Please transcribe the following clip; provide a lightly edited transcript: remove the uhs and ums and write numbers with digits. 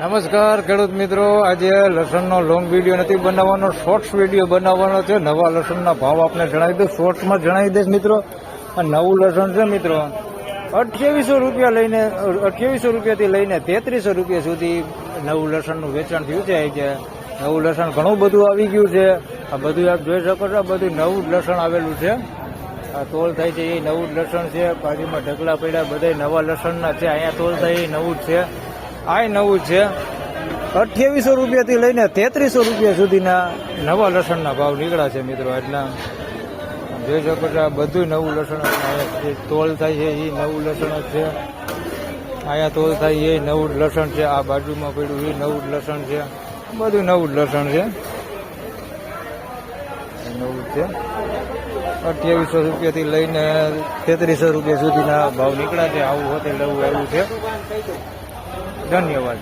નમસ્કાર ખેડૂત મિત્રો, આજે લસણનો લોંગ વિડીયો નથી બનાવવાનો, શોર્ટ્સ વિડીયો બનાવવાનો છે. નવા લસણના ભાવ આપને જણાવી દઉં, શોર્ટ્સમાં જણાવી દઈશ મિત્રો. આ નવું લસણ છે મિત્રો, 2800 રૂપિયા લઈને 2800 રૂપિયાથી લઈને 3300 રૂપિયા સુધી નવું લસણનું વેચાણ થયું છે. આજે નવું લસણ ઘણું બધું આવી ગયું છે. આ બધું આપ જોઈ શકો છો, આ બધું નવું લસણ આવેલું છે. આ તોલ થાય છે એ નવું જ લસણ છે. બાજુમાં ઢગલા પડ્યા બધા નવા લસણના છે. અહીંયા તોલ થાય એ નવું જ છે. આ નવું જ છે. 2800 રૂપિયાથી લઈને 3300 રૂપિયા સુધીના નવા લસણના ભાવ નીકળ્યા છે મિત્રો. એટલે જોઈ શકો છો, આ બધું નવું લસણ. અહીંયા તોલ થાય છે એ નવું લસણ જ છે. અહીંયા તોલ થાય એ નવું જ લસણ છે. આ બાજુમાં પડ્યું એ નવું જ લસણ છે. બધું નવું જ લસણ છે, નવું જ છે. 2800 રૂપિયાથી લઈને 3300 રૂપિયા સુધીના ભાવ નીકળ્યા છે. આવું હોતે નવું આવ્યું છે. ધન્યવાદ.